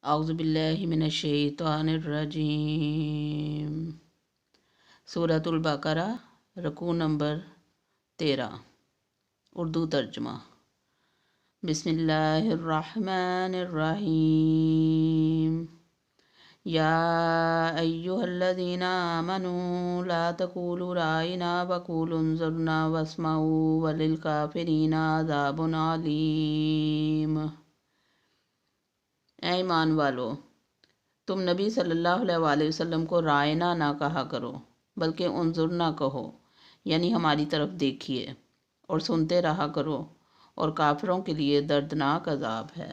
اعوذ باللہ من الشیطان الرجیم۔ سورۃ البقرہ، رکوع نمبر 13، اردو ترجمہ۔ بسم اللہ الرحمن الرحیم۔ یا ایہا الذین آمنوا لا تقولوا رائنا وقولوا انظرنا واسمعوا وللکافرین عذاب علیم۔ اے ایمان والو، تم نبی صلی اللہ علیہ وآلہ وسلم کو رائنا نہ کہا کرو، بلکہ انظرنا کہو، یعنی ہماری طرف دیکھیے، اور سنتے رہا کرو، اور کافروں کے لیے دردناک عذاب ہے۔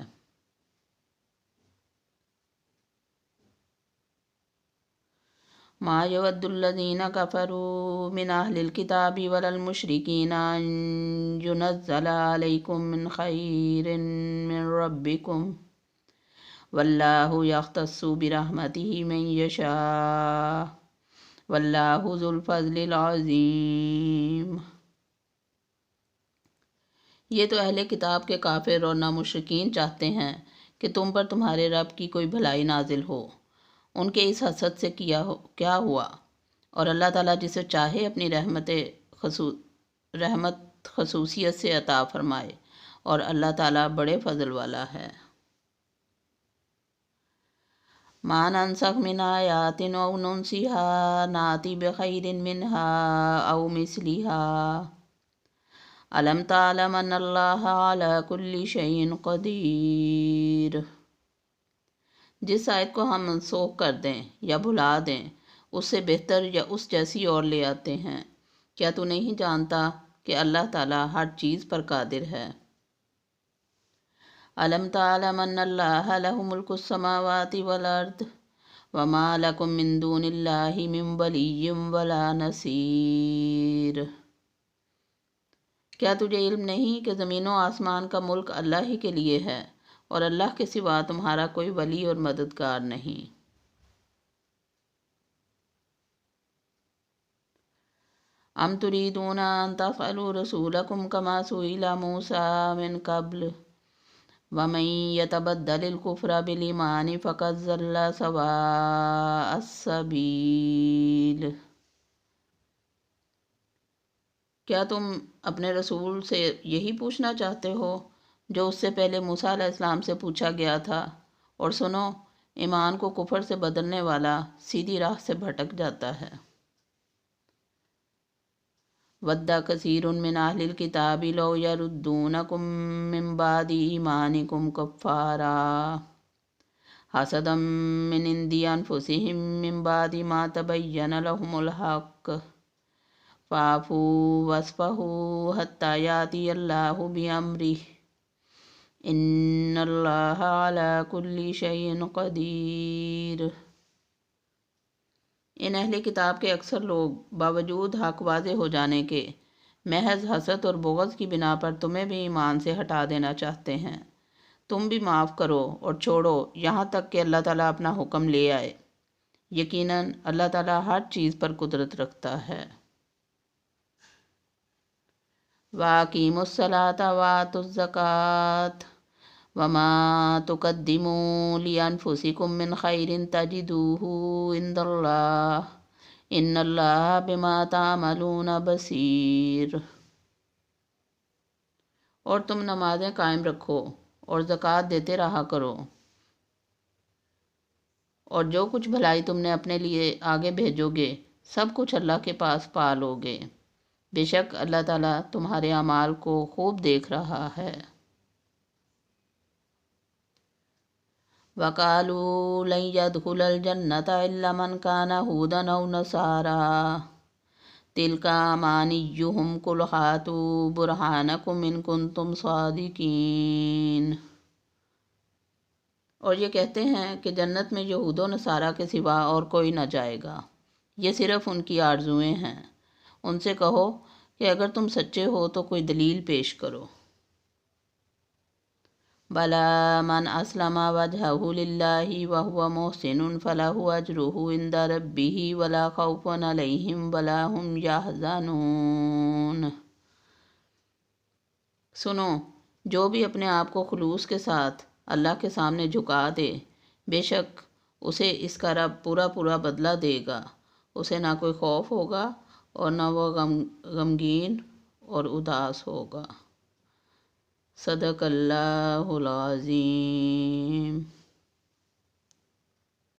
ما یود الذین کفروا من اہل الکتاب ولا المشرکین ان ینزل علیکم من خیر من ربکم واللہ یختص برحمتہ من یشاء واللہ ذو الفضل العظیم۔ یہ تو اہل کتاب کے کافر اور نامشرکین چاہتے ہیں کہ تم پر تمہارے رب کی کوئی بھلائی نازل ہو۔ ان کے اس حسد سے کیا ہوا، اور اللہ تعالیٰ جسے چاہے اپنی رحمت خصوصیت سے عطا فرمائے، اور اللہ تعالیٰ بڑے فضل والا ہے۔ ما ننسخ من آیات او ننسها ناتی بخیر منها او مثلها الم تعلم ان اللہ علی کل شیء قدیر۔ جس آیت کو ہم منسوخ کر دیں یا بھلا دیں، اس سے بہتر یا اس جیسی اور لے آتے ہیں۔ کیا تو نہیں جانتا کہ اللہ تعالیٰ ہر چیز پر قادر ہے؟ الم تعلم ان اللہ لہ ملک السماوات والارض وما لکم من دون اللہ من ولی ولا نصیر۔ کیا تجھے علم نہیں کہ زمین و آسمان کا ملک اللہ ہی کے لیے ہے، اور اللہ کے سوا تمہارا کوئی ولی اور مددگار نہیں۔ ام تریدون ان تسألوا رسولکم کما سئل موسیٰ من قبل ومن یتبدل الکفر بالایمان فقد ضل سواء السبیل۔ کیا تم اپنے رسول سے یہی پوچھنا چاہتے ہو جو اس سے پہلے موسیٰ علیہ السلام سے پوچھا گیا تھا؟ اور سنو، ایمان کو کفر سے بدلنے والا سیدھی راہ سے بھٹک جاتا ہے۔ وَدَّ كَثِيرٌ مِّنْ أَهْلِ الْكِتَابِ لَوْ يَرُدُّونَكُم مِّن بَعْدِ إِيمَانِكُمْ كُفَّارًا حَسَدًا مِّنْ عِندِ أَنفُسِهِم مِّن بَعْدِ مَا تَبَيَّنَ لَهُمُ الْحَقُّ فَاعْفُوا وَاصْفَحُوا حَتَّىٰ يَأْتِيَ اللَّهُ بِأَمْرِهِ إِنَّ اللَّهَ عَلَىٰ كُلِّ شَيْءٍ قَدِيرٌ۔ ان اہل کتاب کے اکثر لوگ باوجود حق واضح ہو جانے کے محض حسد اور بغض کی بنا پر تمہیں بھی ایمان سے ہٹا دینا چاہتے ہیں۔ تم بھی معاف کرو اور چھوڑو یہاں تک کہ اللہ تعالیٰ اپنا حکم لے آئے۔ یقیناً اللہ تعالیٰ ہر چیز پر قدرت رکھتا ہے۔ وَأَقِیمُوا الصَّلَاةَ وَآتُوا الزَّکَاةَ وَمَا تُقَدِّمُوا لِأَنفُسِکُم مِّن خَیْرٍ تَجِدُوهُ عِندَ اللَّهِ إِنَّ اللَّهَ بِمَا تَعْمَلُونَ بَصِیرٌ۔ اور تم نمازیں قائم رکھو اور زکوٰۃ دیتے رہا کرو، اور جو کچھ بھلائی تم نے اپنے لیے آگے بھیجو گے سب کچھ اللہ کے پاس پا لو گے۔ بے شک اللہ تعالیٰ تمہارے اعمال کو خوب دیکھ رہا ہے۔ وَقَالُوا لَن يَدْخُلَ الْجَنَّةَ إِلَّا مَنْ كَانَ هُودًا أَوْ نَصَارَىٰ تِلْكَ أَمَانِيُّهُمْ قُلْ هَاتُوا بُرْهَانَكُمْ إِن كُنتُمْ صَادِقِينَ۔ اور یہ کہتے ہیں کہ جنت میں یہود و نصارہ کے سوا اور کوئی نہ جائے گا، یہ صرف ان کی آرزوئیں ہیں۔ ان سے کہو کہ اگر تم سچے ہو تو کوئی دلیل پیش کرو۔ بَلَىٰ مَنْ أَسْلَمَ وَجْهَهُ لِلَّهِ وَهُوَ مُحْسِنٌ فَلَهُ أَجْرُهُ عِندَ رَبِّهِ وَلَا خَوْفٌ عَلَيْهِمْ وَلَا هُمْ يَحْزَنُونَ۔ سنو، جو بھی اپنے آپ کو خلوص کے ساتھ اللہ کے سامنے جھکا دے، بے شک اسے اس کا رب پورا پورا بدلہ دے گا، اسے نہ کوئی خوف ہوگا اور نہ وہ غمگین اور اداس ہوگا۔ صدق اللہ العظیم۔